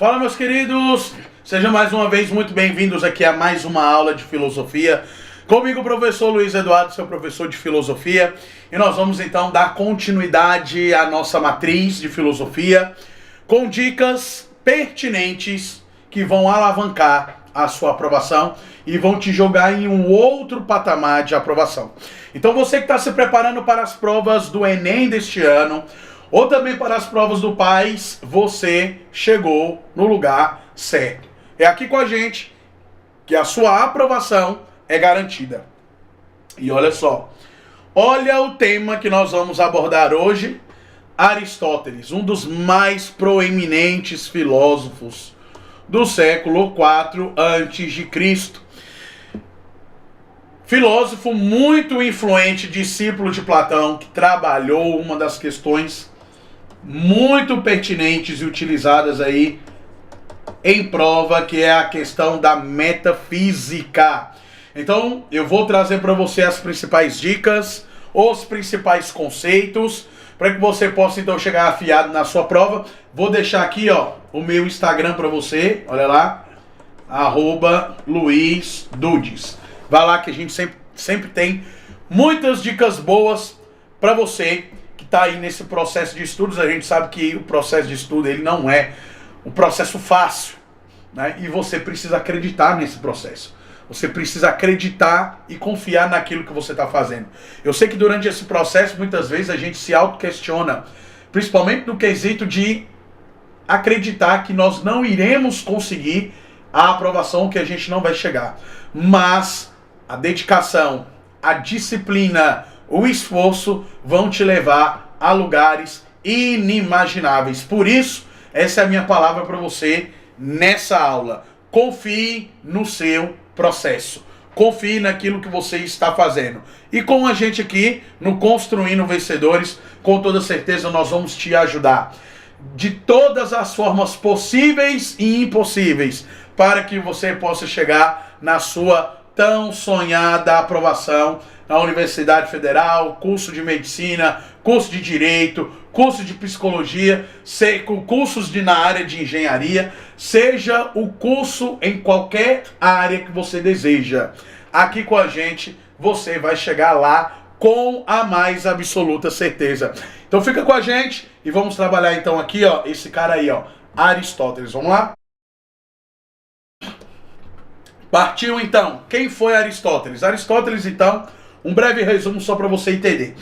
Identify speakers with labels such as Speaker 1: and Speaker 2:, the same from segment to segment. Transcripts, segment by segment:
Speaker 1: Fala, meus queridos! Sejam mais uma vez muito bem-vindos aqui a mais uma aula de filosofia. Comigo, o professor Luiz Eduardo, seu professor de filosofia. E nós vamos então dar continuidade à nossa matriz de filosofia com dicas pertinentes que vão alavancar a sua aprovação e vão te jogar em um outro patamar de aprovação. Então você que está se preparando para as provas do Enem deste ano, ou também para as provas do PAS, você chegou no lugar certo. É aqui com a gente que a sua aprovação é garantida. E olha só, olha o tema que nós vamos abordar hoje. Aristóteles, um dos mais proeminentes filósofos do século IV a.C. Filósofo muito influente, discípulo de Platão, que trabalhou uma das questões muito pertinentes e utilizadas aí em prova, que é a questão da metafísica. Então, eu vou trazer para você as principais dicas, os principais conceitos, para que você possa então chegar afiado na sua prova. Vou deixar aqui, ó, o meu Instagram para você, olha lá, @LuizDudes. Vai lá que a gente sempre tem muitas dicas boas para você que está aí nesse processo de estudos. A gente sabe que o processo de estudo ele não é um processo fácil, né? E você precisa acreditar nesse processo. Você precisa acreditar e confiar naquilo que você está fazendo. Eu sei que durante esse processo, muitas vezes, a gente se auto-questiona, principalmente no quesito de acreditar que nós não iremos conseguir a aprovação, que a gente não vai chegar. Mas a dedicação, a disciplina, o esforço vão te levar a lugares inimagináveis. Por isso, essa é a minha palavra para você nessa aula. Confie no seu processo. Confie naquilo que você está fazendo. E com a gente aqui, no Construindo Vencedores, com toda certeza nós vamos te ajudar de todas as formas possíveis e impossíveis para que você possa chegar na sua tão sonhada aprovação na Universidade Federal, curso de Medicina, curso de Direito, curso de Psicologia, cursos na área de Engenharia, seja o curso em qualquer área que você deseja. Aqui com a gente, você vai chegar lá com a mais absoluta certeza. Então fica com a gente e vamos trabalhar então aqui, ó, esse cara aí, ó, Aristóteles. Vamos lá? Partiu então. Quem foi Aristóteles? Aristóteles, então, um breve resumo só para você entender.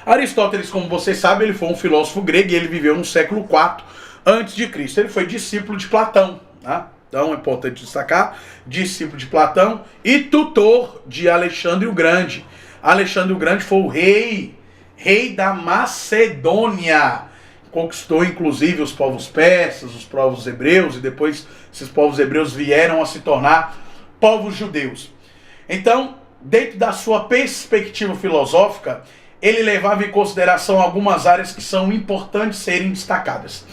Speaker 1: Aristóteles, como você sabe, ele foi um filósofo grego e ele viveu no século IV a.C. Ele foi discípulo de Platão, né? Então é importante destacar, discípulo de Platão e tutor de Alexandre o Grande. Alexandre o Grande foi o rei da Macedônia. Conquistou inclusive os povos persas, os povos hebreus, e depois esses povos hebreus vieram a se tornar povos judeus. Então, dentro da sua perspectiva filosófica, ele levava em consideração algumas áreas que são importantes serem destacadas.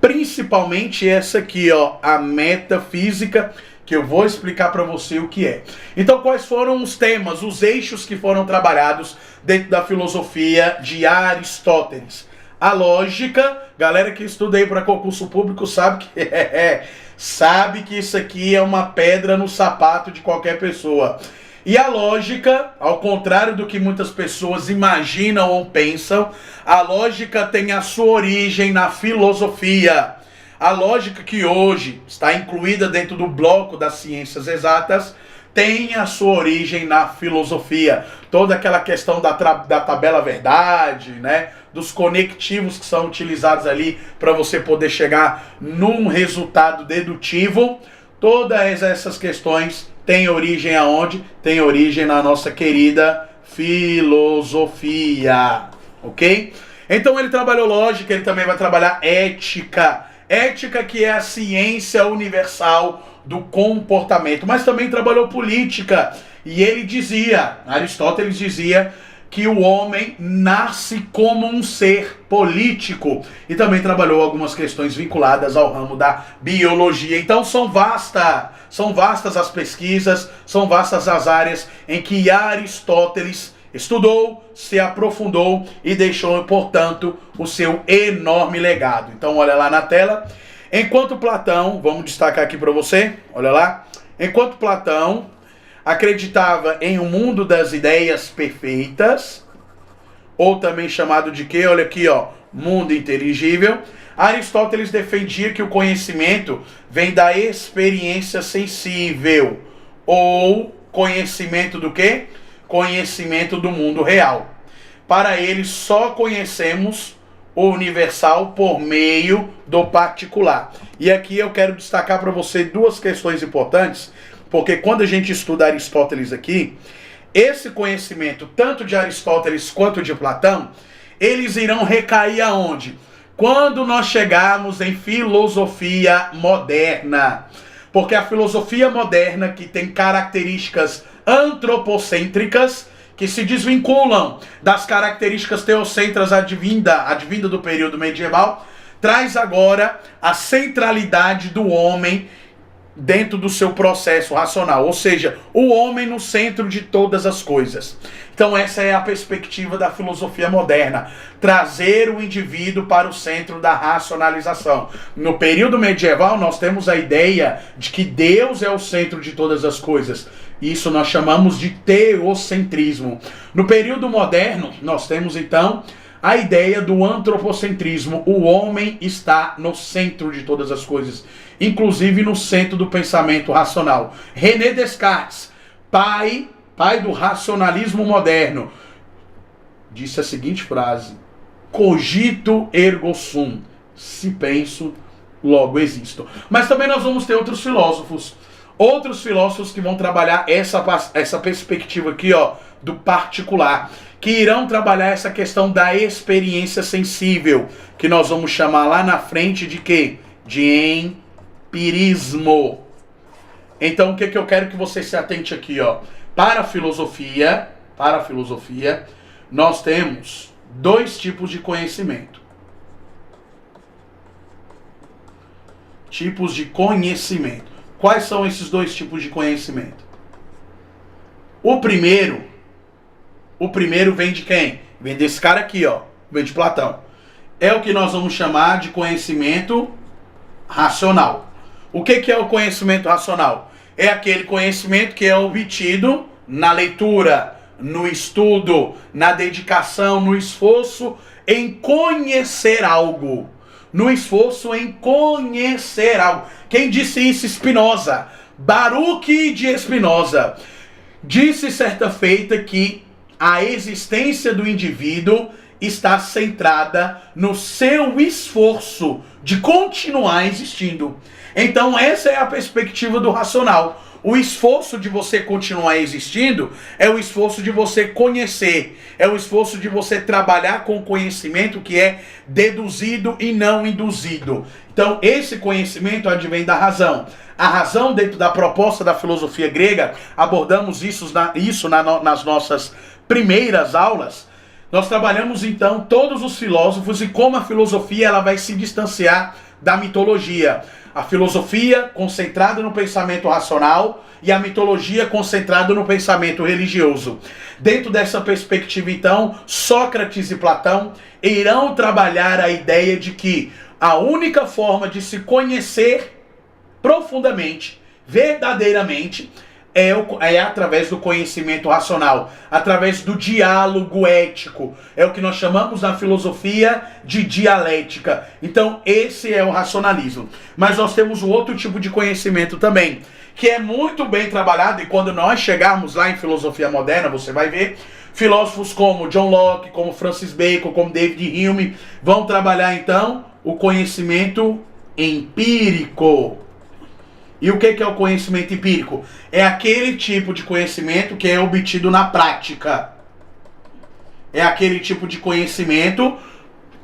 Speaker 1: Principalmente essa aqui, ó, a metafísica, que eu vou explicar para você o que é. Então, quais foram os temas, os eixos que foram trabalhados dentro da filosofia de Aristóteles? A lógica, galera que estuda aí para concurso público sabe que isso aqui é uma pedra no sapato de qualquer pessoa. E a lógica, ao contrário do que muitas pessoas imaginam ou pensam, a lógica tem a sua origem na filosofia. A lógica que hoje está incluída dentro do bloco das ciências exatas tem a sua origem na filosofia. Toda aquela questão da tabela verdade, né? Dos conectivos que são utilizados ali para você poder chegar num resultado dedutivo. Todas essas questões têm origem aonde? Tem origem na nossa querida filosofia, ok? Então ele trabalhou lógica, ele também vai trabalhar ética. Ética, que é a ciência universal do comportamento, mas também trabalhou política. E ele dizia, Aristóteles dizia, que o homem nasce como um ser político. E também trabalhou algumas questões vinculadas ao ramo da biologia. Então são vastas as pesquisas, são vastas as áreas em que Aristóteles estudou, se aprofundou e deixou, portanto, o seu enorme legado. Então olha lá na tela. Enquanto Platão, vamos destacar aqui para você, olha lá. Enquanto Platão acreditava em um mundo das ideias perfeitas, ou também chamado de quê? Olha aqui, ó, mundo inteligível. Aristóteles defendia que o conhecimento vem da experiência sensível, ou conhecimento do quê? Conhecimento do mundo real. Para ele, só conhecemos o universal por meio do particular. E aqui eu quero destacar para você duas questões importantes, porque quando a gente estuda Aristóteles aqui, esse conhecimento, tanto de Aristóteles quanto de Platão, eles irão recair aonde? Quando nós chegarmos em filosofia moderna. Porque a filosofia moderna, que tem características antropocêntricas, que se desvinculam das características teocêntricas advinda do período medieval, traz agora a centralidade do homem dentro do seu processo racional, ou seja, o homem no centro de todas as coisas. Então essa é a perspectiva da filosofia moderna, trazer o indivíduo para o centro da racionalização. No período medieval nós temos a ideia de que Deus é o centro de todas as coisas. Isso nós chamamos de teocentrismo. No período moderno nós temos então a ideia do antropocentrismo. O homem está no centro de todas as coisas, inclusive no centro do pensamento racional. René Descartes, pai do racionalismo moderno, disse a seguinte frase: cogito ergo sum, se penso, logo existo. Mas também nós vamos ter outros filósofos que vão trabalhar essa perspectiva aqui, ó, do particular, que irão trabalhar essa questão da experiência sensível, que nós vamos chamar lá na frente de quê? De empirismo. Então o que eu quero que você se atente aqui, ó? Para a filosofia, nós temos dois tipos de conhecimento. Tipos de conhecimento. Quais são esses dois tipos de conhecimento? O primeiro vem de quem? Vem desse cara aqui, ó. Vem de Platão. É o que nós vamos chamar de conhecimento racional. O que é o conhecimento racional? É aquele conhecimento que é obtido na leitura, no estudo, na dedicação, no esforço em conhecer algo. No esforço em conhecer algo. Quem disse isso? Spinoza. Baruch de Spinoza disse certa feita que a existência do indivíduo está centrada no seu esforço de continuar existindo. Então essa é a perspectiva do racional. O esforço de você continuar existindo é o esforço de você conhecer, é o esforço de você trabalhar com o conhecimento que é deduzido e não induzido. Então esse conhecimento advém da razão. A razão, dentro da proposta da filosofia grega, abordamos isso nas nossas primeiras aulas. Nós trabalhamos então todos os filósofos e como a filosofia ela vai se distanciar da mitologia. A filosofia concentrada no pensamento racional e a mitologia concentrada no pensamento religioso. Dentro dessa perspectiva, então, Sócrates e Platão irão trabalhar a ideia de que a única forma de se conhecer profundamente, verdadeiramente, é através do conhecimento racional, através do diálogo ético. É o que nós chamamos na filosofia de dialética. Então esse é o racionalismo. Mas nós temos um outro tipo de conhecimento também, que é muito bem trabalhado, e quando nós chegarmos lá em filosofia moderna, você vai ver filósofos como John Locke, como Francis Bacon, como David Hume, vão trabalhar então o conhecimento empírico. E o que é o conhecimento empírico? É aquele tipo de conhecimento que é obtido na prática. É aquele tipo de conhecimento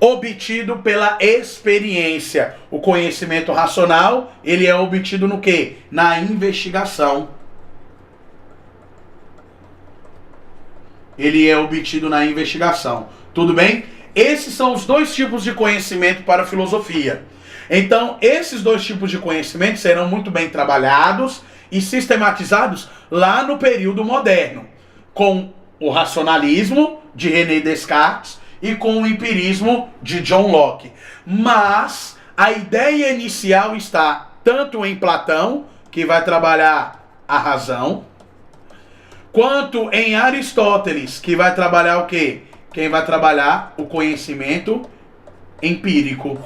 Speaker 1: obtido pela experiência. O conhecimento racional, ele é obtido no quê? Na investigação. Ele é obtido na investigação. Tudo bem? Esses são os dois tipos de conhecimento para a filosofia. Então, esses dois tipos de conhecimento serão muito bem trabalhados e sistematizados lá no período moderno, com o racionalismo de René Descartes e com o empirismo de John Locke. Mas A ideia inicial está tanto em Platão, que vai trabalhar a razão, quanto em Aristóteles, que vai trabalhar o quê? Quem vai trabalhar o conhecimento empírico.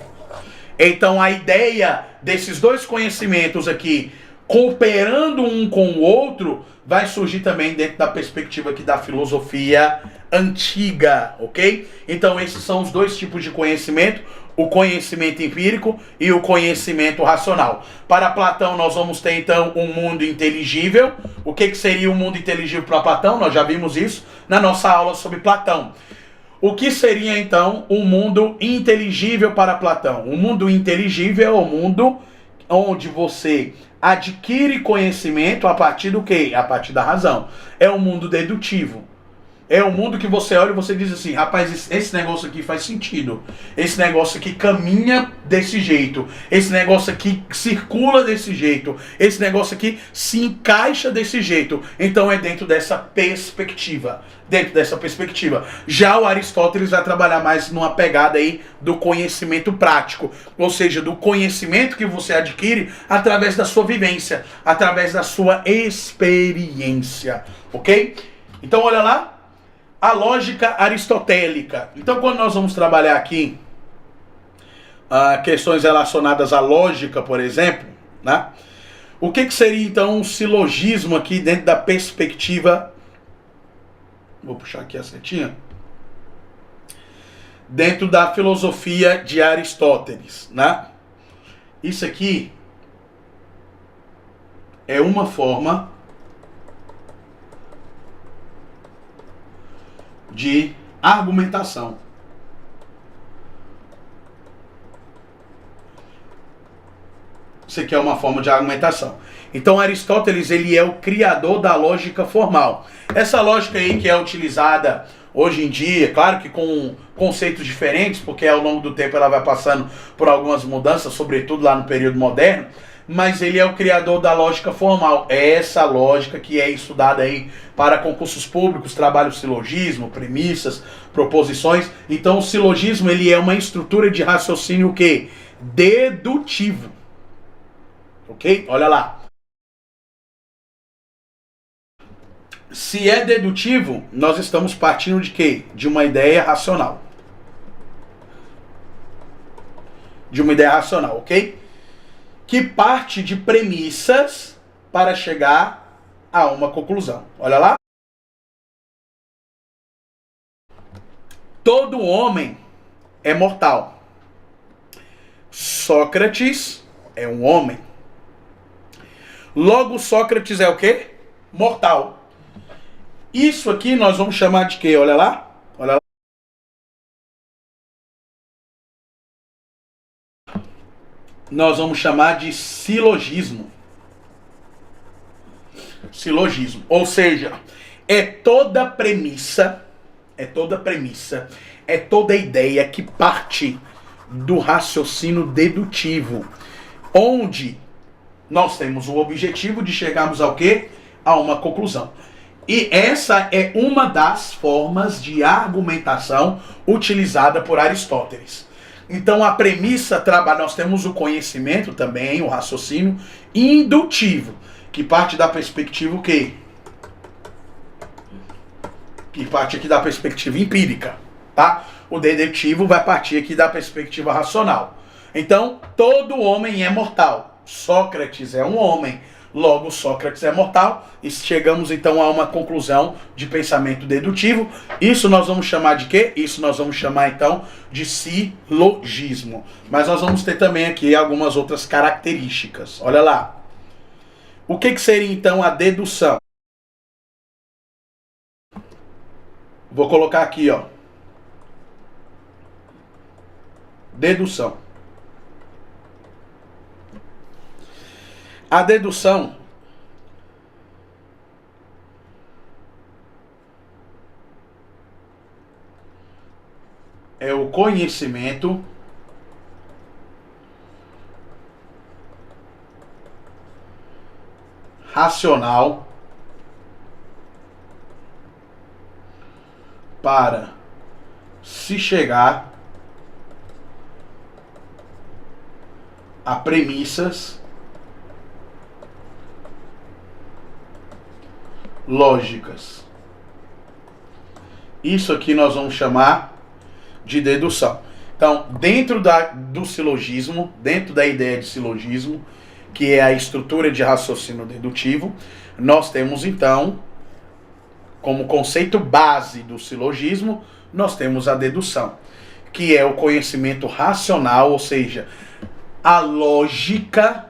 Speaker 1: Então a ideia desses dois conhecimentos aqui, cooperando um com o outro, vai surgir também dentro da perspectiva aqui da filosofia antiga, ok? Então esses são os dois tipos de conhecimento, o conhecimento empírico e o conhecimento racional. Para Platão nós vamos ter então um mundo inteligível. O que seria um mundo inteligível para Platão? Nós já vimos isso na nossa aula sobre Platão. O que seria então um mundo inteligível para Platão? Um mundo inteligível é o mundo onde você adquire conhecimento a partir do quê? A partir da razão. É um mundo dedutivo. É um mundo que você olha e você diz assim, rapaz, esse negócio aqui faz sentido. Esse negócio aqui caminha desse jeito. Esse negócio aqui circula desse jeito. Esse negócio aqui se encaixa desse jeito. Então é dentro dessa perspectiva. Dentro dessa perspectiva. Já o Aristóteles vai trabalhar mais numa pegada aí do conhecimento prático. Ou seja, do conhecimento que você adquire através da sua vivência. Através da sua experiência. Ok? Então olha lá. A lógica aristotélica. Então, quando nós vamos trabalhar aqui questões relacionadas à lógica, por exemplo, né? O que seria, então, um silogismo aqui dentro da perspectiva... Vou puxar aqui a setinha. Dentro da filosofia de Aristóteles, né? Isso aqui é uma forma de argumentação. Isso aqui é uma forma de argumentação. Então Aristóteles, ele é o criador da lógica formal. Essa lógica aí que é utilizada hoje em dia, claro que com conceitos diferentes, porque ao longo do tempo ela vai passando por algumas mudanças, sobretudo lá no período moderno, mas ele é o criador da lógica formal. É essa lógica que é estudada aí para concursos públicos, trabalho silogismo, premissas, proposições. Então o silogismo, ele é uma estrutura de raciocínio o quê? Dedutivo. Ok? Olha lá. Se é dedutivo, nós estamos partindo de quê? De uma ideia racional. De uma ideia racional, ok? Que parte de premissas para chegar a uma conclusão. Olha lá. Todo homem é mortal. Sócrates é um homem. Logo, Sócrates é o quê? Mortal. Isso aqui nós vamos chamar de quê? Olha lá. Olha lá. Nós vamos chamar de silogismo. Silogismo. Ou seja, é toda premissa, é toda ideia que parte do raciocínio dedutivo, onde nós temos o objetivo de chegarmos ao quê? A uma conclusão. E essa é uma das formas de argumentação utilizada por Aristóteles. Então a premissa, nós temos o conhecimento também, o raciocínio indutivo, que parte da perspectiva o quê? Que parte aqui da perspectiva empírica, tá? O dedutivo vai partir aqui da perspectiva racional. Então, todo homem é mortal. Sócrates é um homem. Logo, Sócrates é mortal. E chegamos então a uma conclusão de pensamento dedutivo. Isso nós vamos chamar de quê? Isso nós vamos chamar então de silogismo. Mas nós vamos ter também aqui algumas outras características. Olha lá. O que seria então a dedução? Vou colocar aqui, ó. Dedução. A dedução é o conhecimento racional para se chegar a premissas lógicas. Isso aqui nós vamos chamar de dedução. Então, dentro do silogismo, dentro da ideia de silogismo, que é a estrutura de raciocínio dedutivo, nós temos então, como conceito base do silogismo, nós temos a dedução, que é o conhecimento racional, ou seja, a lógica.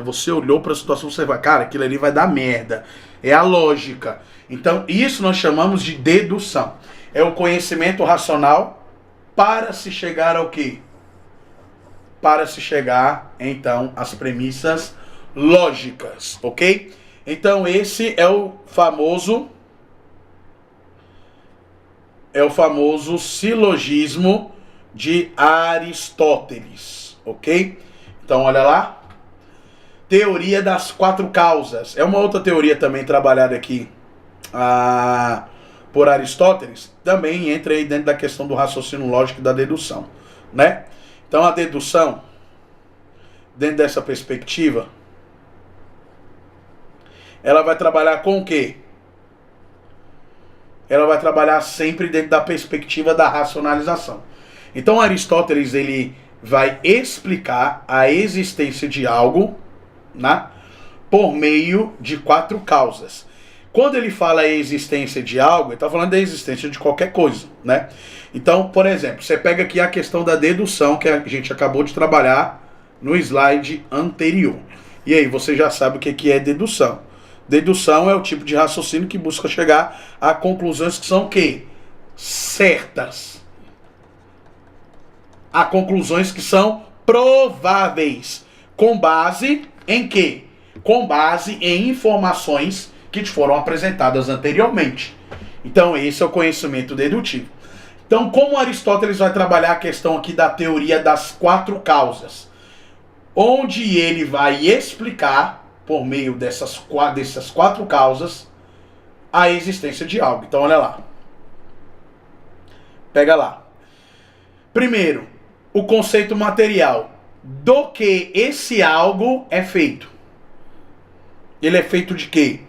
Speaker 1: Você olhou para a situação, você vai, cara, aquilo ali vai dar merda. É a lógica. Então, isso nós chamamos de dedução. É o conhecimento racional para se chegar ao quê? Para se chegar, então, às premissas lógicas, ok? Então, esse é o famoso silogismo de Aristóteles, ok? Então, olha lá. Teoria das quatro causas. É uma outra teoria também trabalhada aqui por Aristóteles. Também entra aí dentro da questão do raciocínio lógico e da dedução, né? Então, a dedução, dentro dessa perspectiva, ela vai trabalhar com o quê? Ela vai trabalhar sempre dentro da perspectiva da racionalização. Então, Aristóteles, ele vai explicar a existência de algo, né, por meio de quatro causas. Quando ele fala a existência de algo, ele está falando da existência de qualquer coisa, né? Então, por exemplo, você pega aqui a questão da dedução, que a gente acabou de trabalhar no slide anterior. E aí, você já sabe o que é dedução. Dedução é o tipo de raciocínio que busca chegar a conclusões que são o quê? Certas. A conclusões que são prováveis. Com base em quê? Com base em informações que te foram apresentadas anteriormente. Então, esse é o conhecimento dedutivo. Então, como Aristóteles vai trabalhar a questão aqui da teoria das quatro causas? Onde ele vai explicar, por meio dessas quatro causas, a existência de algo. Então, olha lá. Pega lá. Primeiro, o conceito material. Do que esse algo é feito. Ele é feito de quê?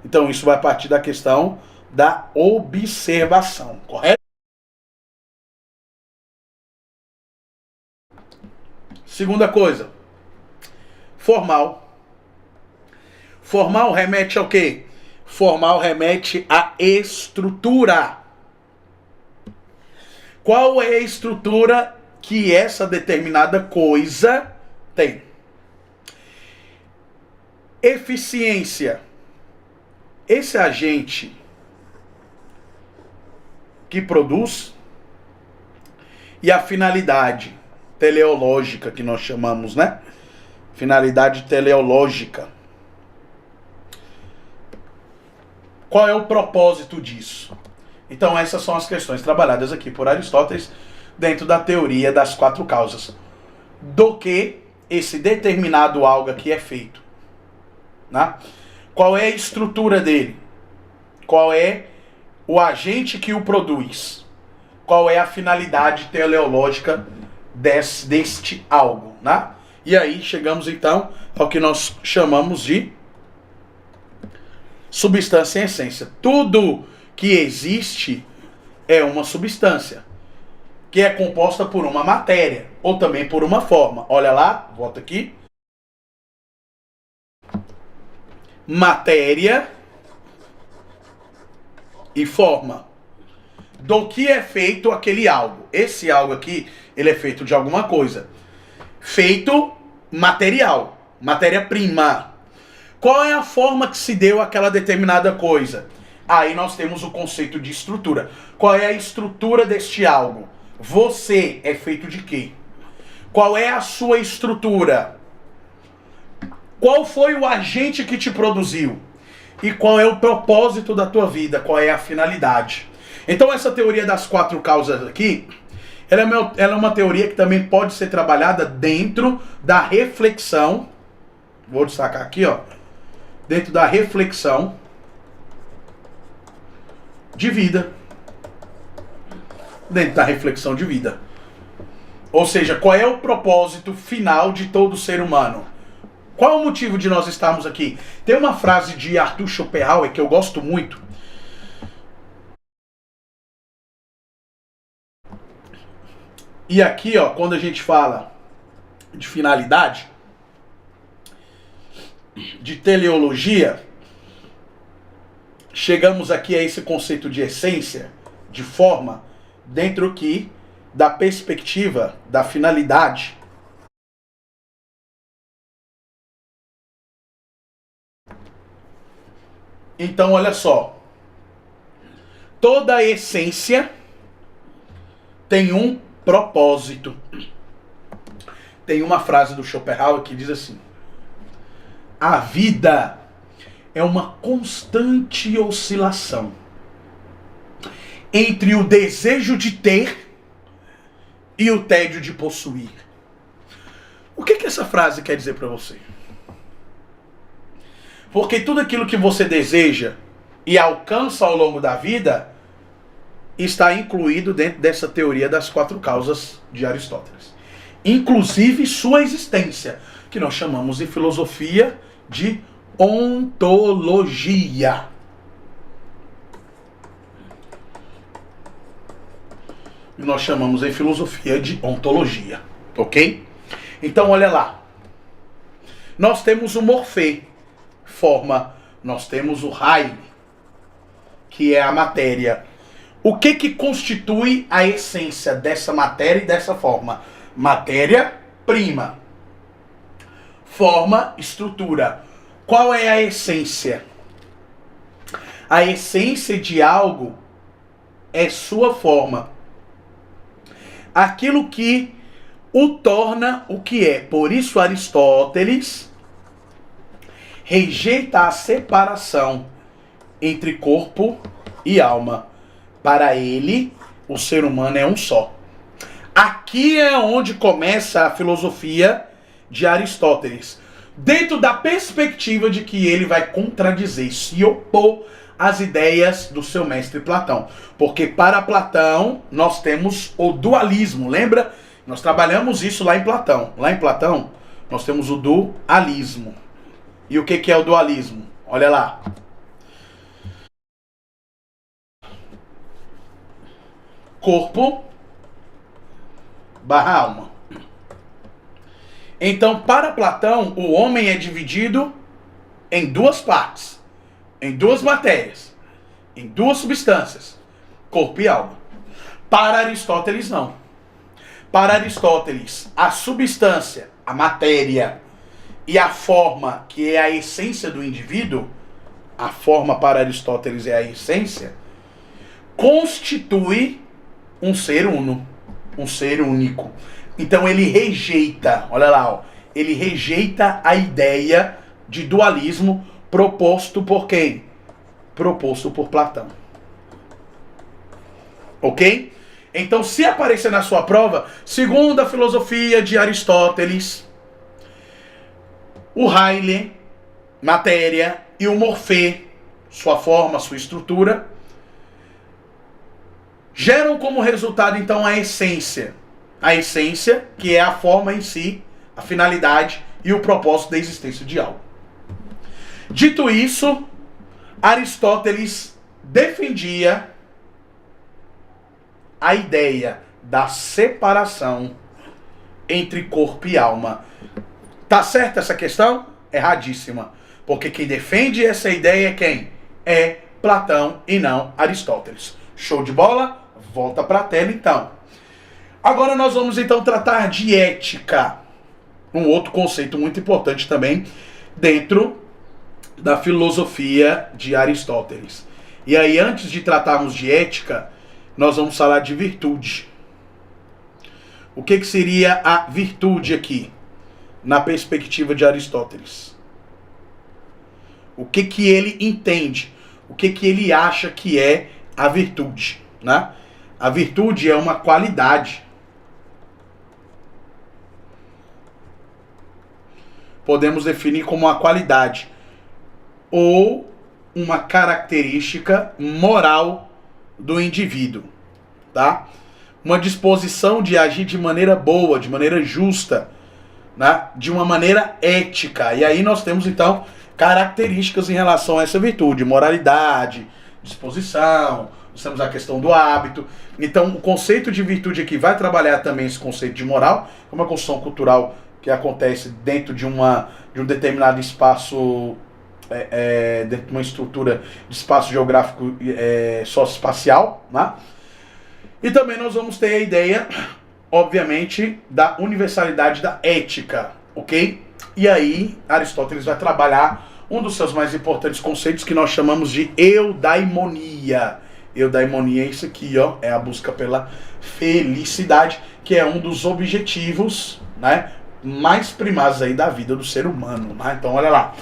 Speaker 1: Então, isso vai partir da questão da observação, correto? Segunda coisa, formal. Formal remete ao quê? Formal remete à estrutura. Qual é a estrutura que essa determinada coisa tem? Eficiência. Esse agente que produz, e a finalidade teleológica que nós chamamos, né? Finalidade teleológica. Qual é o propósito disso? Então, essas são as questões trabalhadas aqui por Aristóteles dentro da teoria das quatro causas. Do que esse determinado algo aqui é feito. Né? Qual é a estrutura dele? Qual é o agente que o produz? Qual é a finalidade teleológica deste algo? Né? E aí chegamos então ao que nós chamamos de substância em essência. Tudo que existe é uma substância, que é composta por uma matéria, ou também por uma forma. Olha lá, volta aqui. Matéria e forma. Do que é feito aquele algo? Esse algo aqui, ele é feito de alguma coisa. Feito material, matéria-prima. Qual é a forma que se deu aquela determinada coisa? Aí nós temos o conceito de estrutura. Qual é a estrutura deste algo? Você é feito de quê? Qual é a sua estrutura? Qual foi o agente que te produziu? E qual é o propósito da tua vida? Qual é a finalidade? Então essa teoria das quatro causas aqui, ela é uma teoria que também pode ser trabalhada dentro da reflexão. Vou destacar aqui, ó. Dentro da reflexão de vida. Dentro da reflexão de vida. Ou seja, qual é o propósito final de todo ser humano? Qual é o motivo de nós estarmos aqui? Tem uma frase de Arthur Schopenhauer que eu gosto muito. E aqui, ó, quando a gente fala de finalidade, de teleologia, chegamos aqui a esse conceito de essência, de forma, dentro aqui da perspectiva da finalidade. Então, olha só. Toda a essência tem um propósito. Tem uma frase do Schopenhauer que diz assim: a vida é uma constante oscilação entre o desejo de ter e o tédio de possuir. O que essa frase quer dizer para você? Porque tudo aquilo que você deseja e alcança ao longo da vida está incluído dentro dessa teoria das 4 causas de Aristóteles. Inclusive sua existência, que nós chamamos em filosofia de ontologia. Nós chamamos em filosofia de ontologia, ok? Então olha lá. Nós temos o morfê, forma, nós temos o raio, que é a matéria. O que constitui a essência dessa matéria e dessa forma? Matéria-prima. Forma, estrutura. Qual é a essência? A essência de algo é sua forma. Aquilo que o torna o que é. Por isso Aristóteles rejeita a separação entre corpo e alma. Para ele, o ser humano é um só. Aqui é onde começa a filosofia de Aristóteles, dentro da perspectiva de que ele vai contradizer, se opor às ideias do seu mestre Platão. Porque para Platão, nós temos o dualismo, lembra? Nós trabalhamos isso lá em Platão. Lá em Platão, nós temos o dualismo. E o que é o dualismo? Olha lá. Corpo barra alma. Então, para Platão, o homem é dividido em 2 partes, em 2 matérias, em 2 substâncias, corpo e alma. Para Aristóteles, não. Para Aristóteles, a substância, a matéria e a forma, que é a essência do indivíduo, a forma para Aristóteles é a essência, constitui um ser uno, um ser único. Então ele rejeita, olha lá, ó, ele rejeita a ideia de dualismo proposto por quem? Proposto por Platão. Ok? Então, se aparecer na sua prova, segundo a filosofia de Aristóteles, o Haile, matéria, e o morfê, sua forma, sua estrutura, geram como resultado, então, a essência. A essência, que é a forma em si, a finalidade e o propósito da existência de algo. Dito isso, Aristóteles defendia a ideia da separação entre corpo e alma. Tá certa essa questão? Erradíssima. Porque quem defende essa ideia é quem? É Platão e não Aristóteles. Show de bola? Volta para a tela então. Agora nós vamos então tratar de ética. Um outro conceito muito importante também dentro da filosofia de Aristóteles. E aí, antes de tratarmos de ética, nós vamos falar de virtude. O que seria a virtude aqui, na perspectiva de Aristóteles? O que ele entende? O que ele acha que é a virtude, né? A virtude é uma qualidade. Podemos definir como uma qualidade ou uma característica moral do indivíduo, tá? uma disposição de agir de maneira boa, de maneira justa, né? De uma maneira ética. E aí nós temos então características em relação a essa virtude: moralidade, disposição, nós temos a questão do hábito. Então o conceito de virtude aqui vai trabalhar também esse conceito de moral, é uma construção cultural que acontece dentro de um determinado espaço, dentro de uma estrutura de espaço geográfico socioespacial, né? E também nós vamos ter a ideia, obviamente, da universalidade da ética, ok? E aí, Aristóteles vai trabalhar um dos seus mais importantes conceitos que nós chamamos de eudaimonia. Eudaimonia é isso aqui, ó, é a busca pela felicidade, que é um dos objetivos, né, mais primários aí da vida do ser humano, né? Então, olha lá.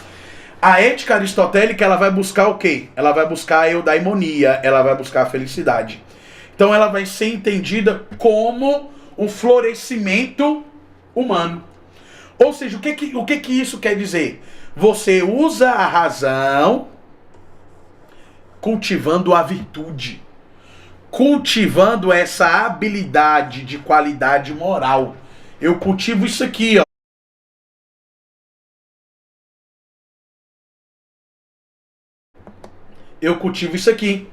Speaker 1: A ética aristotélica, ela vai buscar o quê? Ela vai buscar a eudaimonia, ela vai buscar a felicidade. Então ela vai ser entendida como um florescimento humano. Ou seja, o que isso quer dizer? Você usa a razão cultivando a virtude. Cultivando essa habilidade de qualidade moral. Eu cultivo isso aqui, ó. Eu cultivo isso aqui.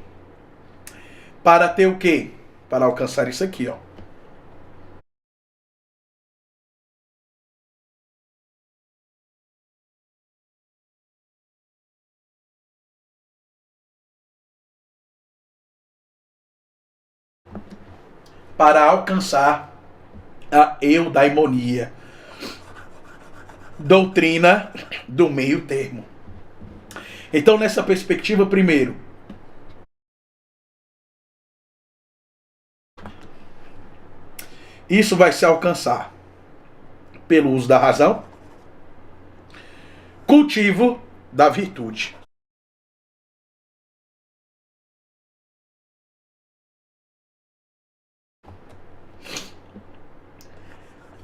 Speaker 1: Para ter o quê? Para alcançar isso aqui, ó. Para alcançar a eudaimonia. Doutrina do meio termo. Então, nessa perspectiva, primeiro, isso vai se alcançar pelo uso da razão, cultivo da virtude.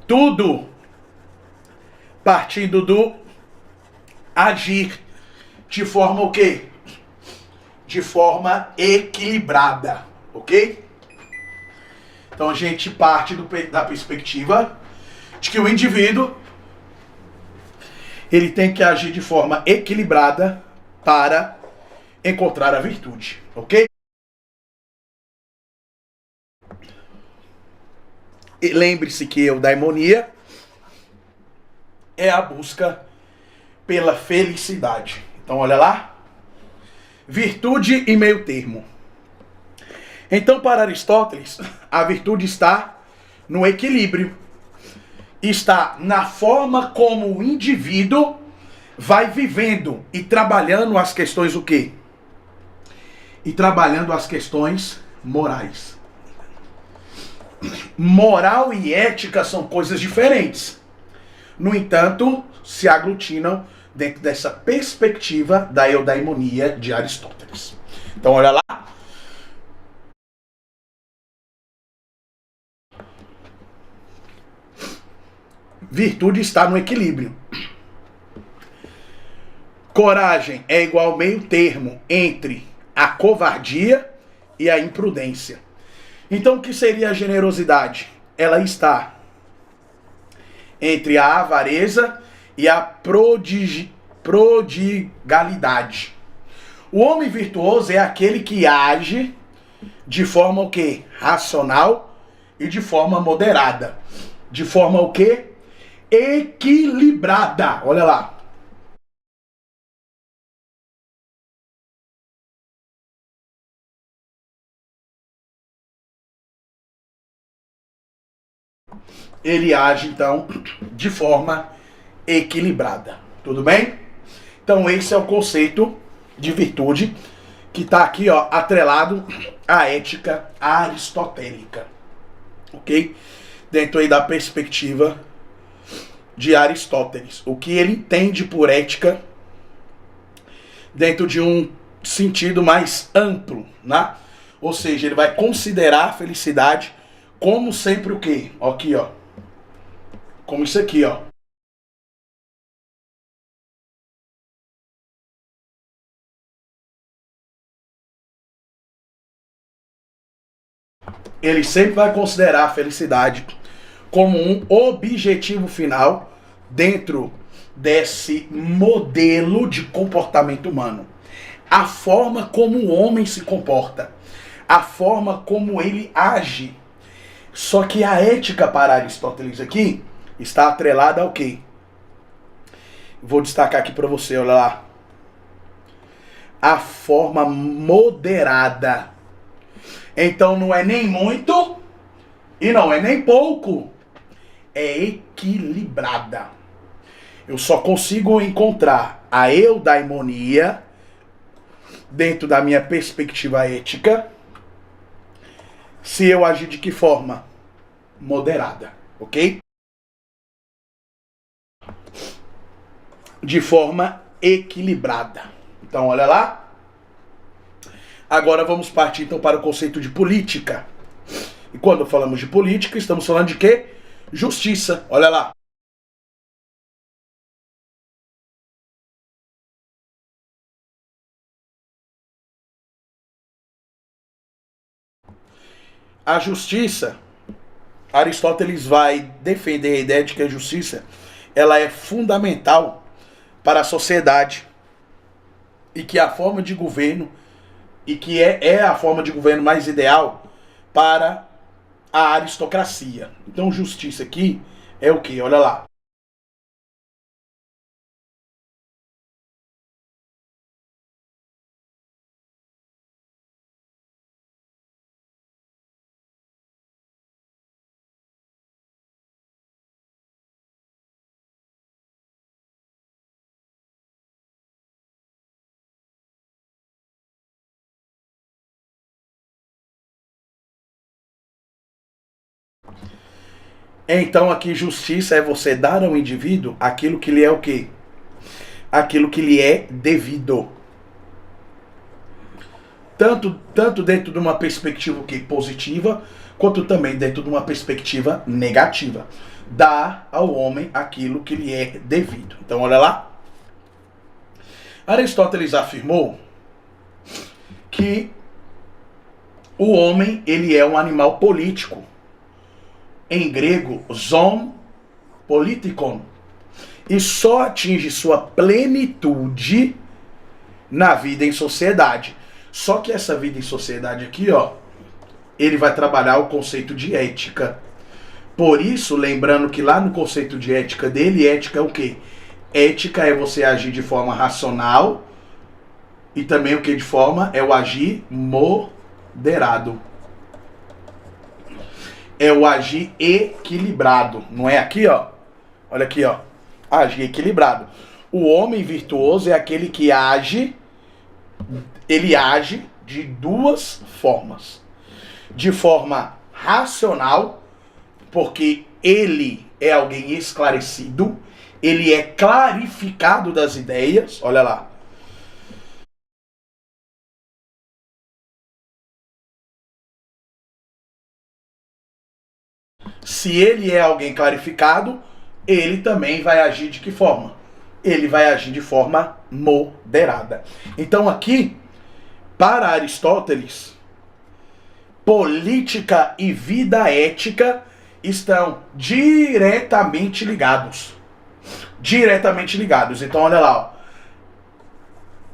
Speaker 1: Tudo partindo do agir de forma o quê? De forma equilibrada, ok? Então a gente parte da perspectiva de que o indivíduo ele tem que agir de forma equilibrada para encontrar a virtude, ok? E lembre-se que eudaimonia é a busca pela felicidade. Então olha lá, virtude e meio termo. Então para Aristóteles, a virtude está no equilíbrio. Está na forma como o indivíduo vai vivendo e trabalhando as questões o quê? E trabalhando as questões morais. Moral e ética são coisas diferentes. No entanto, se aglutinam dentro dessa perspectiva da eudaimonia de Aristóteles. Então, olha lá. Virtude está no equilíbrio. Coragem é igual meio termo entre a covardia e a imprudência. Então, o que seria a generosidade? Ela está entre a avareza e a prodigalidade. O homem virtuoso é aquele que age de forma o quê? Racional e de forma moderada. De forma o quê? Equilibrada. Olha lá. Ele age, então, de forma equilibrada. Tudo bem? Então, esse é o conceito de virtude que está aqui, ó, atrelado à ética aristotélica. Ok? Dentro aí da perspectiva de Aristóteles. O que ele entende por ética dentro de um sentido mais amplo, né? Ou seja, ele vai considerar a felicidade como sempre o quê? Aqui, ó. Como isso aqui, ó. ele sempre vai considerar a felicidade como um objetivo final dentro desse modelo de comportamento humano. A forma como o homem se comporta, a forma como ele age. Só que a ética para Aristóteles aqui está atrelada ao quê? Vou destacar aqui para você, olha lá. A forma moderada. Então não é nem muito e não é nem pouco. É equilibrada. Eu só consigo encontrar a eudaimonia dentro da minha perspectiva ética se eu agir de que forma? Moderada, ok? De forma equilibrada. Então, olha lá. Agora vamos partir então para o conceito de política. E quando falamos de política, estamos falando de quê? Justiça. Olha lá. A justiça, Aristóteles vai defender a ideia de que a justiça ela é fundamental para a sociedade e que a forma de governo e que é a forma de governo mais ideal para a aristocracia. Então justiça aqui é o que? Olha lá. Então aqui justiça é você dar ao indivíduo aquilo que lhe é o quê? Aquilo que lhe é devido. Tanto dentro de uma perspectiva o quê? Positiva, quanto também dentro de uma perspectiva negativa. Dar ao homem aquilo que lhe é devido. Então olha lá. Aristóteles afirmou que o homem ele é um animal político. Em grego, zoon politikon. E só atinge sua plenitude na vida em sociedade. Só que essa vida em sociedade aqui, ó, ele vai trabalhar o conceito de ética. Por isso, lembrando que lá no conceito de ética dele, ética é o quê? Ética é você agir de forma racional e também o que de forma é o agir moderado. É o agir equilibrado. Não é aqui, ó? Olha aqui, ó. Agir equilibrado. O homem virtuoso é aquele que age, ele age de duas formas. De forma racional, porque ele é alguém esclarecido, ele é clarificado das ideias, olha lá. Se ele é alguém clarificado, ele também vai agir de que forma? Ele vai agir de forma moderada. Então aqui, para Aristóteles, política e vida ética estão diretamente ligados. Diretamente ligados. Então olha lá, ó.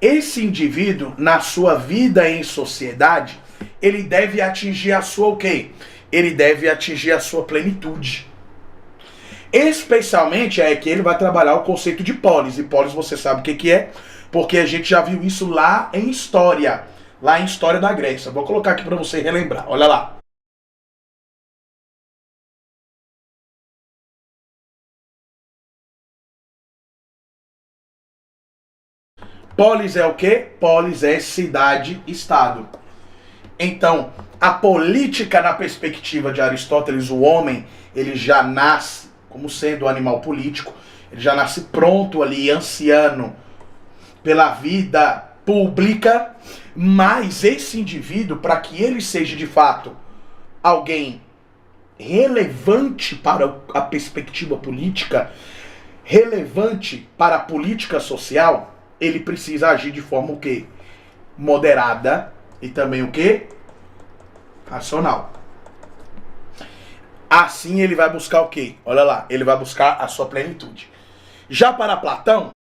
Speaker 1: Esse indivíduo, na sua vida em sociedade, ele deve atingir a sua o quê? Ele deve atingir a sua plenitude. Especialmente é que ele vai trabalhar o conceito de polis. E polis você sabe o que é, porque a gente já viu isso lá em história. Lá em História da Grécia. Vou colocar aqui para você relembrar. Olha lá. Polis é o quê? Polis é cidade-estado. Então, a política na perspectiva de Aristóteles, o homem, ele já nasce como sendo um animal político, ele já nasce pronto ali, anciano, pela vida pública, mas esse indivíduo, para que ele seja de fato alguém relevante para a perspectiva política, relevante para a política social, ele precisa agir de forma o quê? Moderada e também o quê? Racional. assim ele vai buscar o quê? Olha lá, ele vai buscar a sua plenitude. Já para Platão,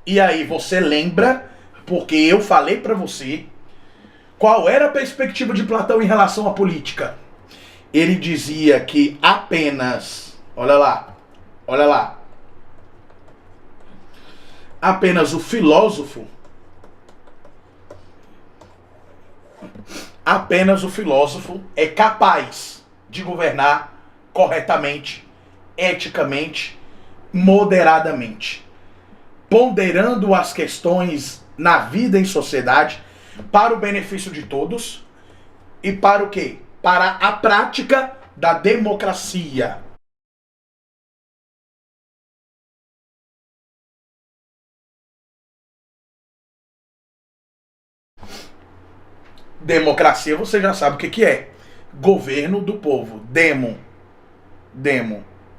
Speaker 1: e aí você lembra, porque eu falei para você, qual era a perspectiva de Platão em relação à política? Ele dizia que apenas, olha lá, apenas o filósofo, é capaz de governar corretamente, eticamente, moderadamente, ponderando as questões na vida em sociedade para o benefício de todos e para o quê? Para a prática da democracia. Democracia você já sabe o que é. Governo do povo. Demo.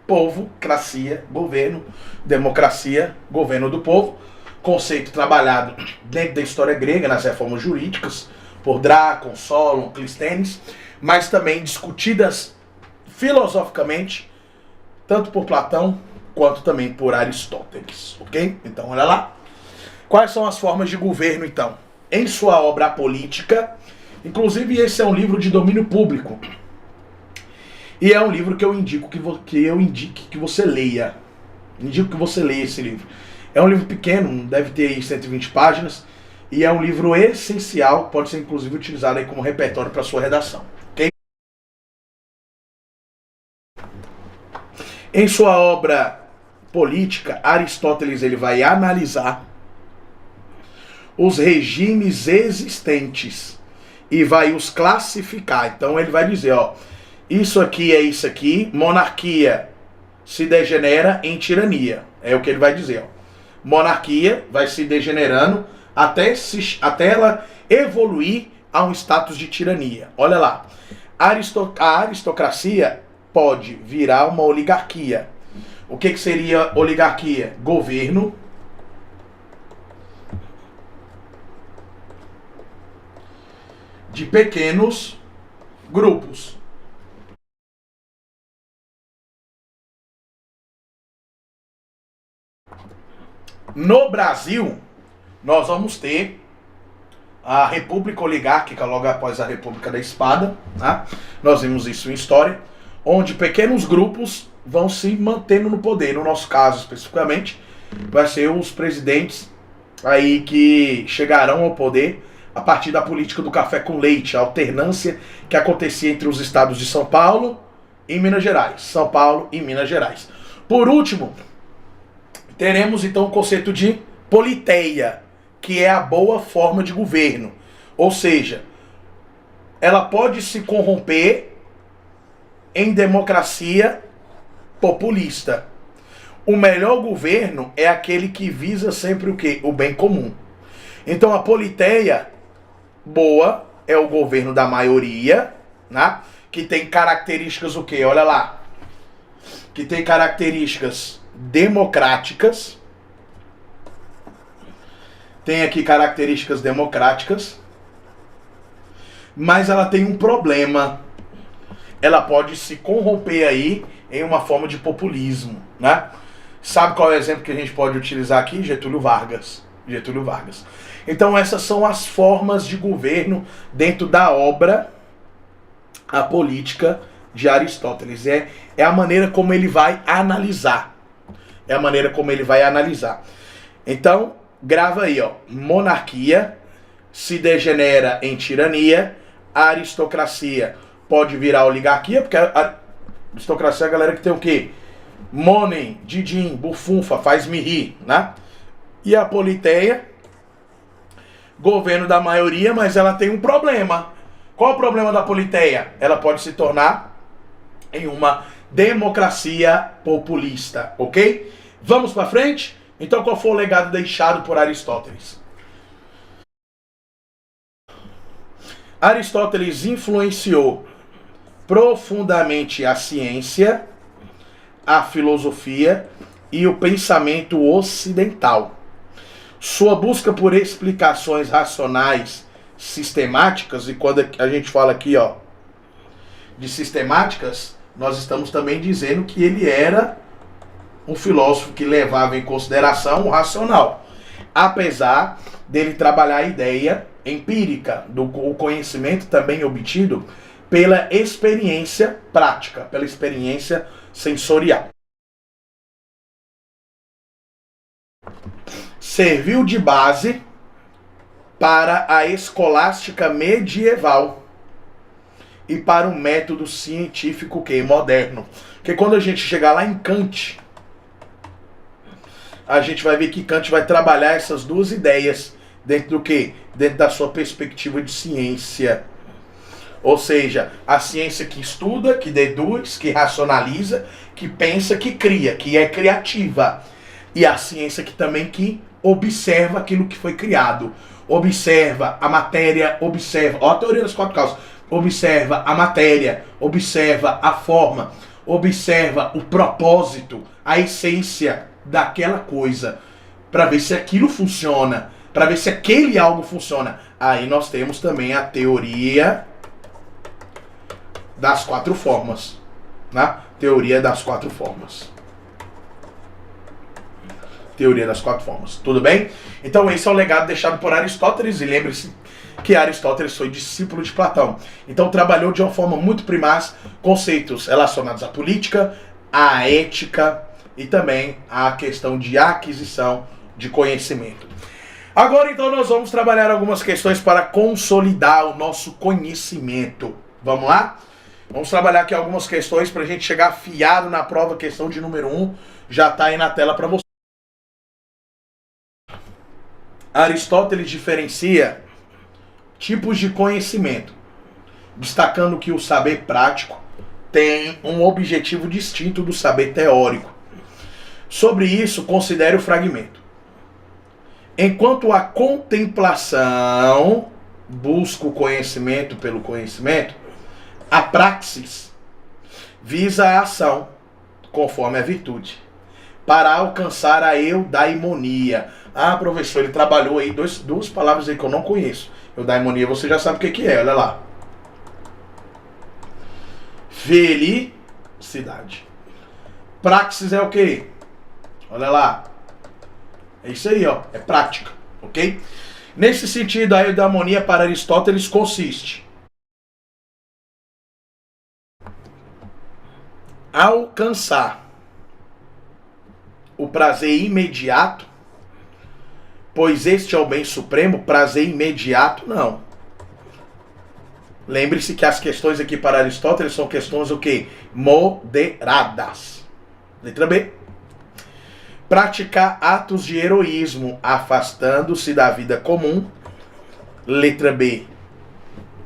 Speaker 1: Povo, cracia, governo. Democracia, governo do povo. Conceito trabalhado dentro da história grega, nas reformas jurídicas, por Drácon, Solon, Clístenes, mas também discutidas filosoficamente, tanto por Platão, quanto também por Aristóteles, ok? Então, olha lá. Quais são as formas de governo, então? Em sua obra Política, inclusive esse é um livro de domínio público, e é um livro que eu indico que você leia. Indico que você leia esse livro. É um livro pequeno, deve ter aí 120 páginas, e é um livro essencial, pode ser inclusive utilizado aí como repertório para sua redação. Okay? Em sua obra Política, Aristóteles ele vai analisar os regimes existentes e vai os classificar. Então ele vai dizer, ó, isso aqui é isso aqui, monarquia se degenera em tirania. É o que ele vai dizer, ó. Monarquia vai se degenerando até ela evoluir a um status de tirania. Olha lá. A aristocracia pode virar uma oligarquia. O que seria oligarquia? Governo de pequenos grupos. No Brasil, nós vamos ter a República Oligárquica logo após a República da Espada, tá? Nós vimos isso em história, onde pequenos grupos vão se mantendo no poder. No nosso caso, especificamente, vai ser os presidentes aí que chegarão ao poder a partir da política do café com leite, a alternância que acontecia entre os estados de São Paulo e Minas Gerais. São Paulo e Minas Gerais. Por último, teremos então o conceito de politeia, que é a boa forma de governo. Ou seja, ela pode se corromper em democracia populista. O melhor governo é aquele que visa sempre o quê? O bem comum. Então a politeia boa é o governo da maioria, né? Que tem características o quê? Olha lá. Que tem características democráticas. Tem aqui características democráticas. Mas ela tem um problema. Ela pode se corromper aí em uma forma de populismo, né? Sabe qual é o exemplo que a gente pode utilizar aqui? Getúlio Vargas. Getúlio Vargas. Então essas são as formas de governo dentro da obra A Política de Aristóteles. É a maneira como ele vai analisar. É a maneira como ele vai analisar. Então, grava aí, ó. Monarquia se degenera em tirania. A aristocracia pode virar oligarquia, porque a aristocracia é a galera que tem o quê? Money, didim, bufunfa, faz-me rir, né? E a politeia, governo da maioria, mas ela tem um problema. Qual o problema da politeia? Ela pode se tornar em uma democracia populista, ok? Vamos para frente? Então qual foi o legado deixado por Aristóteles? Aristóteles influenciou profundamente a ciência, a filosofia e o pensamento ocidental. Sua busca por explicações racionais sistemáticas, e quando a gente fala aqui, ó, de sistemáticas, nós estamos também dizendo que ele era um filósofo que levava em consideração o racional, apesar dele trabalhar a ideia empírica, do conhecimento também obtido pela experiência prática, pela experiência sensorial. Serviu de base para a escolástica medieval e para o método científico que moderno. Porque quando a gente chegar lá em Kant, a gente vai ver que Kant vai trabalhar essas duas ideias dentro do quê? Dentro da sua perspectiva de ciência. Ou seja, a ciência que estuda, que deduz, que racionaliza, que pensa, que cria, que é criativa. E a ciência que também que observa aquilo que foi criado. Observa a matéria, observa, ó a teoria das quatro causas, observa a matéria, observa a forma, observa o propósito, a essência daquela coisa, para ver se aquilo funciona, para ver se aquele algo funciona. Aí nós temos também a teoria das quatro formas, né? Teoria das quatro formas. Teoria das quatro formas. Tudo bem? Então esse é o legado deixado por Aristóteles, e lembre-se que Aristóteles foi discípulo de Platão. Então trabalhou de uma forma muito primaz conceitos relacionados à política, à ética e também à questão de aquisição de conhecimento. Agora então nós vamos trabalhar algumas questões para consolidar o nosso conhecimento. Vamos lá? Vamos trabalhar aqui algumas questões para a gente chegar afiado na prova. Questão de número 1 já está aí na tela para você. Aristóteles diferencia tipos de conhecimento, destacando que o saber prático tem um objetivo distinto do saber teórico. Sobre isso, considere o fragmento. Enquanto a contemplação busca o conhecimento pelo conhecimento, a praxis visa a ação, conforme a virtude, para alcançar a eudaimonia. Ah, professor, ele trabalhou aí duas palavras aí que eu não conheço. Eudaimonia, você já sabe o que é, olha lá. Felicidade. Praxis é o quê? Olha lá. É isso aí, ó. É prática, ok? Nesse sentido, a eudaimonia para Aristóteles consiste alcançar o prazer imediato, pois este é o bem supremo. Prazer imediato, não. Lembre-se que as questões aqui para Aristóteles são questões o quê? Moderadas. Letra B. Praticar atos de heroísmo, afastando-se da vida comum. Letra B.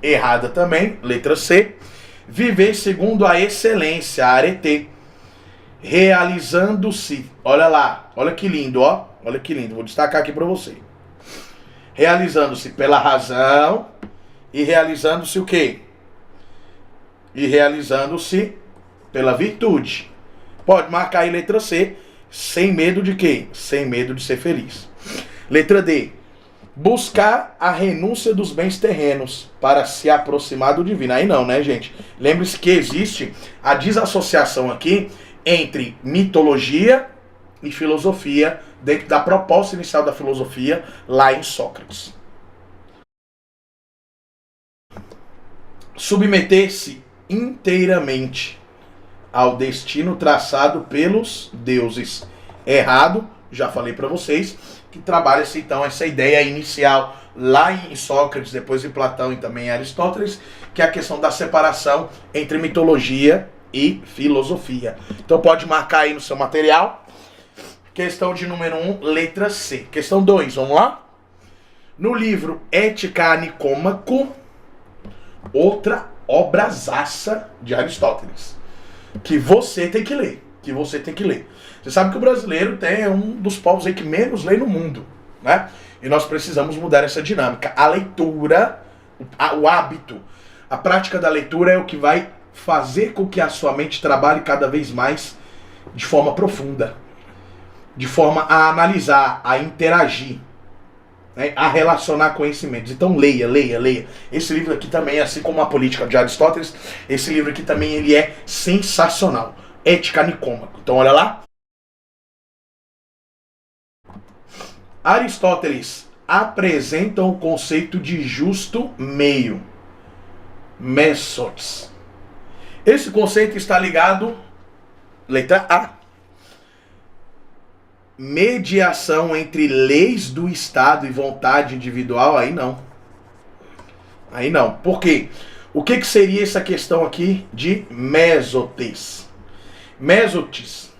Speaker 1: Errada também. Letra C. Viver segundo a excelência, arete, realizando-se. Olha lá, olha que lindo, ó. Olha que lindo, vou destacar aqui para você. Realizando-se pela razão e realizando-se o quê? E realizando-se pela virtude. Pode marcar aí letra C, sem medo de quê? Sem medo de ser feliz. Letra D. Buscar a renúncia dos bens terrenos para se aproximar do divino. Aí não, né, gente? Lembre-se que existe a desassociação aqui entre mitologia e filosofia, dentro da proposta inicial da filosofia, lá em Sócrates. Submeter-se inteiramente ao destino traçado pelos deuses. Errado, já falei para vocês, que trabalha-se então essa ideia inicial lá em Sócrates, depois em Platão e também em Aristóteles, que é a questão da separação entre mitologia e filosofia. Então pode marcar aí no seu material. Questão de número 1, letra C. Questão 2, vamos lá? No livro Ética a Nicômaco, outra obrazaça de Aristóteles, que você tem que ler. Você sabe que o brasileiro é um dos povos aí que menos lê no mundo, né? E nós precisamos mudar essa dinâmica. A leitura, o hábito, a prática da leitura é o que vai fazer com que a sua mente trabalhe cada vez mais de forma profunda, de forma a analisar, a interagir. né, a relacionar conhecimentos. Então leia. Esse livro aqui também, assim como a Política de Aristóteles, esse livro aqui também ele é sensacional. Ética Nicômaco. Então olha lá. Aristóteles apresenta o conceito de justo meio. Mesos. Esse conceito está ligado, letra A, mediação entre leis do Estado e vontade individual. Aí não. Por quê? O que seria essa questão aqui de mesotes? Mesotes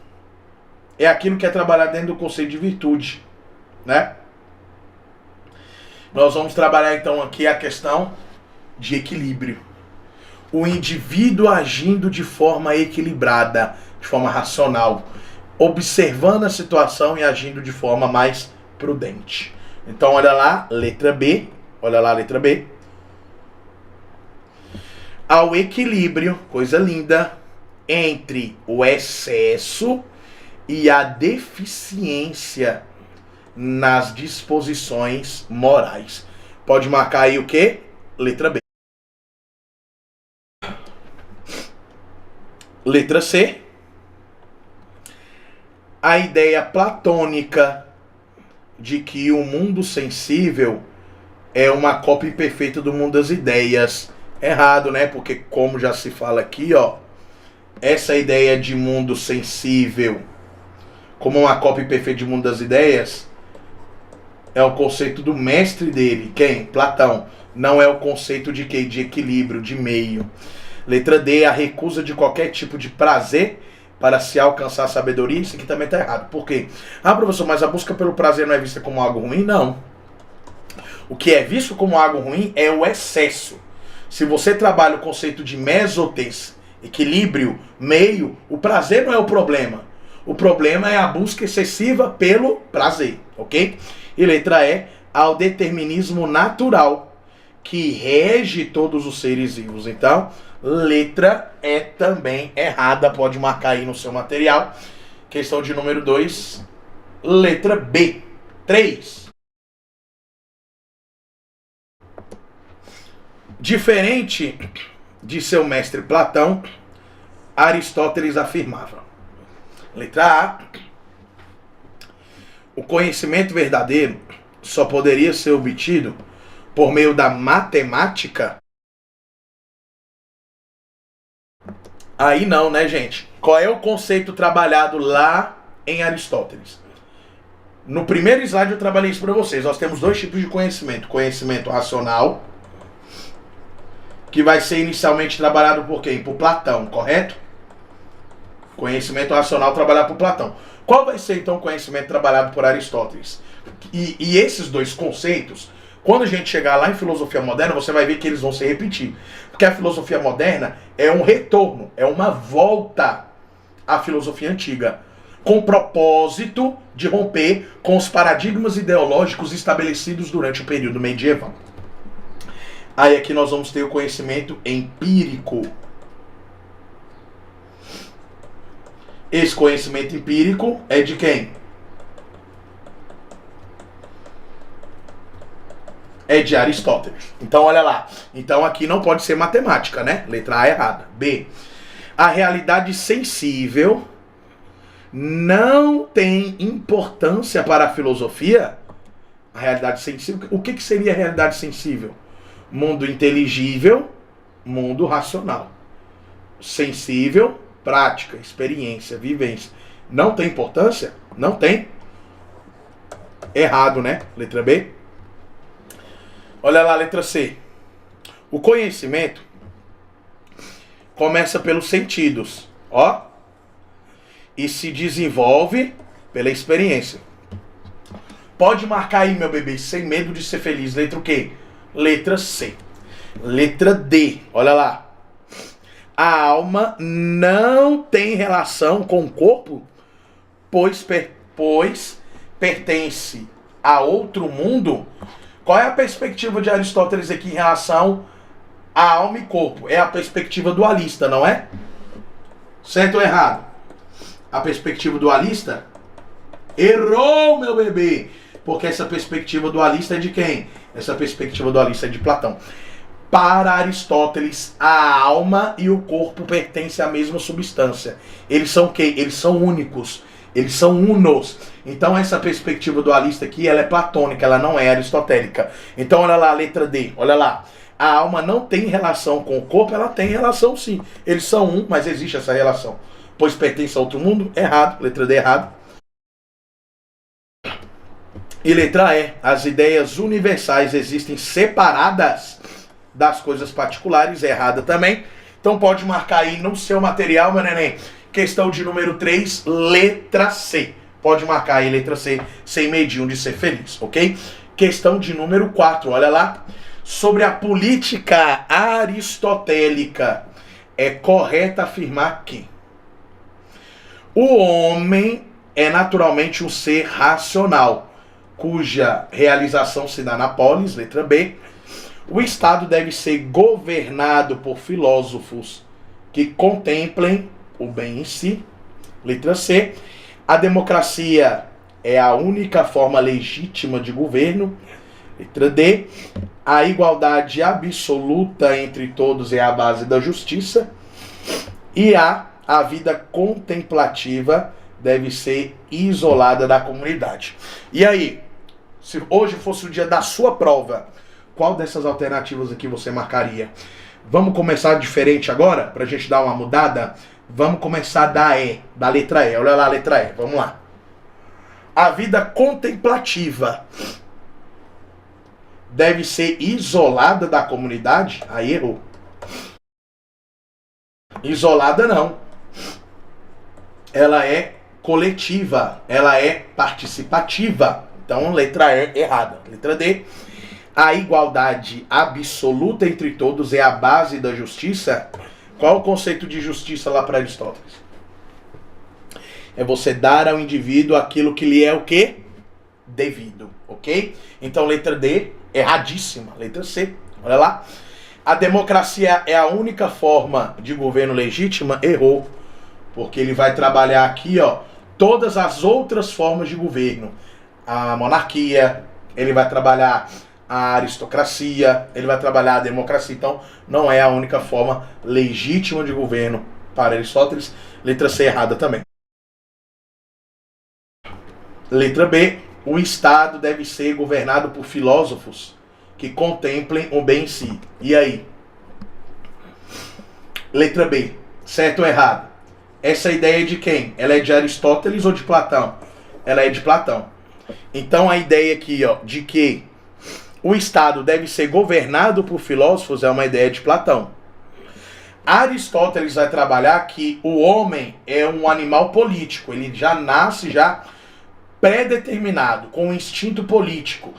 Speaker 1: é aquilo que é trabalhado dentro do conceito de virtude, né? Nós vamos trabalhar então aqui a questão de equilíbrio. O indivíduo agindo de forma equilibrada, de forma racional, observando a situação e agindo de forma mais prudente. Então olha lá, letra B. Ao equilíbrio, coisa linda, entre o excesso e a deficiência nas disposições morais. Pode marcar aí o quê? Letra B. Letra C. A ideia platônica de que o mundo sensível é uma cópia perfeita do mundo das ideias. Errado, né? Porque como já se fala aqui, ó, essa ideia de mundo sensível como uma cópia perfeita de mundo das ideias é o conceito do mestre dele. Quem? Platão. Não é o conceito de quê? De equilíbrio, de meio. Letra D, a recusa de qualquer tipo de prazer para se alcançar a sabedoria. Isso aqui também está errado. Por quê? Ah, professor, mas a busca pelo prazer não é vista como algo ruim? Não. O que é visto como algo ruim é o excesso. Se você trabalha o conceito de mesotes, equilíbrio, meio, o prazer não é o problema. O problema é a busca excessiva pelo prazer, ok? E letra E, ao determinismo natural que rege todos os seres vivos. Então, letra E também errada, pode marcar aí no seu material. Questão de número 2, letra B. 3. Diferente de seu mestre Platão, Aristóteles afirmava. Letra A. O conhecimento verdadeiro só poderia ser obtido por meio da matemática. Aí não, né, gente? Qual é o conceito trabalhado lá em Aristóteles? No primeiro slide eu trabalhei isso para vocês. Nós temos dois tipos de conhecimento. Conhecimento racional, que vai ser inicialmente trabalhado por quem? Por Platão, correto? Conhecimento racional trabalhado por Platão. Qual vai ser então o conhecimento trabalhado por Aristóteles? E esses dois conceitos, quando a gente chegar lá em filosofia moderna, você vai ver que eles vão se repetir. Porque a filosofia moderna é um retorno, é uma volta à filosofia antiga, com o propósito de romper com os paradigmas ideológicos estabelecidos durante o período medieval. Aí aqui nós vamos ter o conhecimento empírico. Esse conhecimento empírico é de quem? É de Aristóteles. Então olha lá. Então aqui não pode ser matemática, né? Letra A errada. B. A realidade sensível não tem importância para a filosofia? A realidade sensível. O que seria a realidade sensível? Mundo inteligível, mundo racional. Sensível, prática, experiência, vivência. Não tem importância? Não tem. Errado, né? Letra B. Olha lá, letra C. O conhecimento começa pelos sentidos, ó, e se desenvolve pela experiência. Pode marcar aí, meu bebê, sem medo de ser feliz. Letra o quê? Letra C. Letra D. Olha lá. A alma não tem relação com o corpo, pois pertence a outro mundo. Qual é a perspectiva de Aristóteles aqui em relação a alma e corpo? É a perspectiva dualista, não é? Certo ou errado? A perspectiva dualista? Errou, meu bebê! Porque essa perspectiva dualista é de quem? Essa perspectiva dualista é de Platão. Para Aristóteles, a alma e o corpo pertencem à mesma substância. Eles são o quê? Eles são únicos. Eles são unos. Então essa perspectiva dualista aqui, ela é platônica, ela não é aristotélica. Então olha lá a letra D, olha lá. A alma não tem relação com o corpo, ela tem relação sim. Eles são um, mas existe essa relação. Pois pertence a outro mundo? Errado. Letra D, errado. E letra E, as ideias universais existem separadas das coisas particulares, errada também. Então pode marcar aí no seu material, meu neném. Questão de número 3, letra C. Pode marcar aí letra C, sem medinho de ser feliz, ok? Questão de número 4, olha lá. Sobre a política aristotélica, é correto afirmar que o homem é naturalmente um ser racional, cuja realização se dá na polis, letra B. O Estado deve ser governado por filósofos que contemplem o bem em si, letra C. A democracia é a única forma legítima de governo, letra D. A igualdade absoluta entre todos é a base da justiça. E a vida contemplativa deve ser isolada da comunidade. E aí, se hoje fosse o dia da sua prova, qual dessas alternativas aqui você marcaria? Vamos começar diferente agora, pra gente dar uma mudada? Vamos começar da E, da letra E. Olha lá a letra E, vamos lá. A vida contemplativa deve ser isolada da comunidade? Aí errou. Isolada não. Ela é coletiva, ela é participativa. Então, letra E errada. Letra D. A igualdade absoluta entre todos é a base da justiça. Qual o conceito de justiça lá para Aristóteles? É você dar ao indivíduo aquilo que lhe é o quê? Devido, ok? Então, letra D, erradíssima. Letra C, olha lá. A democracia é a única forma de governo legítima? Errou. Porque ele vai trabalhar aqui, ó, todas as outras formas de governo. A monarquia, ele vai trabalhar a aristocracia, ele vai trabalhar a democracia. Então, não é a única forma legítima de governo para Aristóteles. Letra C errada também. Letra B. O Estado deve ser governado por filósofos que contemplem o bem em si. E aí? Letra B. Certo ou errado? Essa ideia é de quem? Ela é de Aristóteles ou de Platão? Ela é de Platão. Então a ideia aqui, ó, de que o Estado deve ser governado por filósofos é uma ideia de Platão. Aristóteles vai trabalhar que o homem é um animal político. Ele já nasce já pré-determinado, com um instinto político.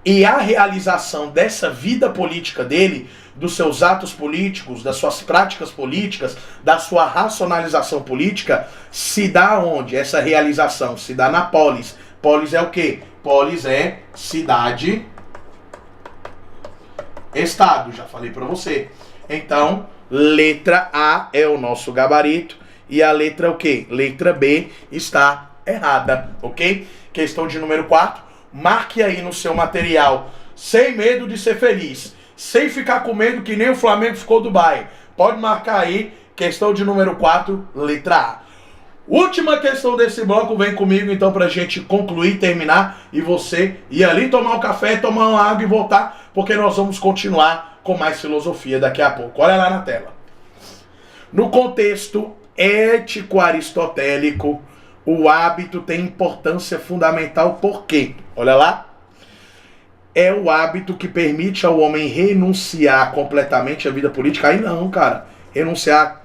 Speaker 1: E a realização dessa vida política dele, dos seus atos políticos, das suas práticas políticas, da sua racionalização política, se dá onde? Essa realização se dá na polis. Polis é o quê? Polis é cidade, estado, já falei pra você. Então, letra A é o nosso gabarito e a letra o quê? Letra B está errada, ok? Questão de número 4. Marque aí no seu material, sem medo de ser feliz, sem ficar com medo que nem o Flamengo ficou do Dubai. Pode marcar aí, questão de número 4, letra A. Última questão desse bloco, vem comigo então pra gente concluir, terminar e você ir ali tomar um café, tomar uma água e voltar, porque nós vamos continuar com mais filosofia daqui a pouco. Olha lá na tela. No contexto ético aristotélico, o hábito tem importância fundamental, por quê? Olha lá. É o hábito que permite ao homem renunciar completamente à vida política. Aí não, cara. Renunciar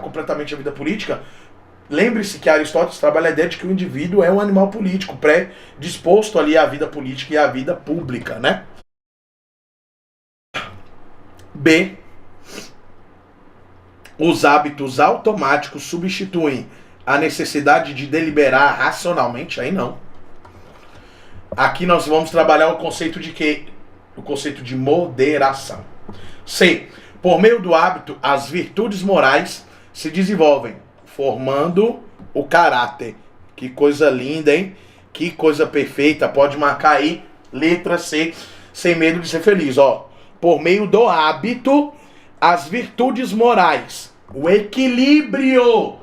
Speaker 1: completamente à vida política. Lembre-se que Aristóteles trabalha a ideia de que o indivíduo é um animal político, predisposto ali à vida política e à vida pública, né? B. Os hábitos automáticos substituem a necessidade de deliberar racionalmente. Aí não. Aqui nós vamos trabalhar o conceito de quê? O conceito de moderação. C. Por meio do hábito, as virtudes morais se desenvolvem, formando o caráter. Que coisa linda, hein? Que coisa perfeita. Pode marcar aí, letra C, sem medo de ser feliz, ó. Por meio do hábito, as virtudes morais, o equilíbrio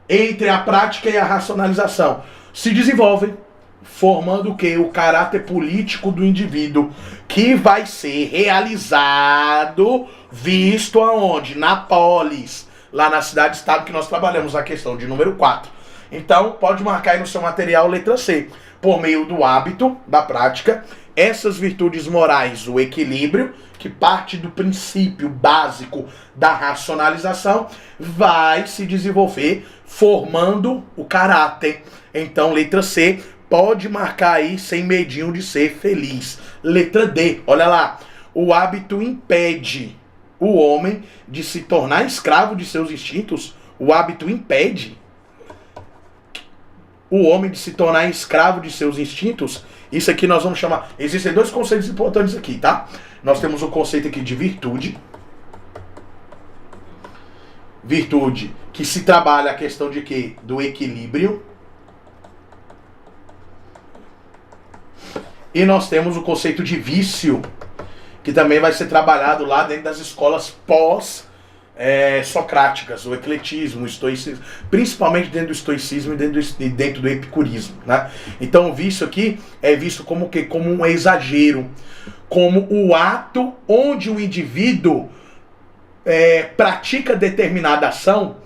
Speaker 1: entre a prática e a racionalização se desenvolvem, formando o quê? O caráter político do indivíduo, que vai ser realizado, visto aonde? Na polis, lá na cidade-estado que nós trabalhamos, a questão de número 4. Então, pode marcar aí no seu material letra C. Por meio do hábito, da prática, essas virtudes morais, o equilíbrio, que parte do princípio básico da racionalização, vai se desenvolver formando o caráter. Então, letra C, pode marcar aí sem medinho de ser feliz. Letra D, olha lá. O hábito impede o homem de se tornar escravo de seus instintos. O hábito impede o homem de se tornar escravo de seus instintos. Isso aqui nós vamos chamar... Existem dois conceitos importantes aqui, tá? Nós temos o conceito aqui de virtude. Virtude que se trabalha a questão de quê? Do equilíbrio. E nós temos o conceito de vício, que também vai ser trabalhado lá dentro das escolas socráticas, o ecletismo, o estoicismo, principalmente dentro do estoicismo e dentro do epicurismo, né? Então o vício aqui é visto como o quê? Como um exagero, como o ato onde o indivíduo pratica determinada ação,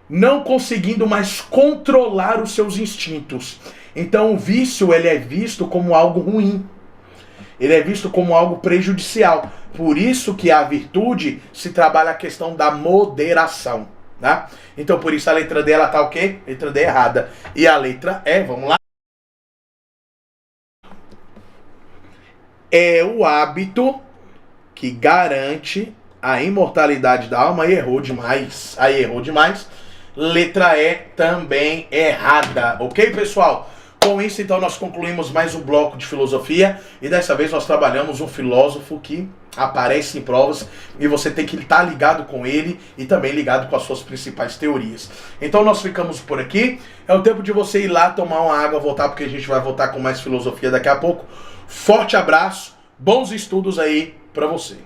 Speaker 1: não conseguindo mais controlar os seus instintos. Então o vício, ele é visto como algo ruim. Ele é visto como algo prejudicial. Por isso que a virtude se trabalha a questão da moderação, né? Então por isso a letra D, ela tá o quê? Letra D errada. E a letra E, vamos lá. É o hábito que garante a imortalidade da alma. E errou demais. Aí errou demais. Letra E também errada. Ok, pessoal? Com isso, então, nós concluímos mais um bloco de filosofia. E dessa vez nós trabalhamos um filósofo que aparece em provas. E você tem que estar ligado com ele e também ligado com as suas principais teorias. Então nós ficamos por aqui. É o tempo de você ir lá tomar uma água, voltar, porque a gente vai voltar com mais filosofia daqui a pouco. Forte abraço, bons estudos aí pra você.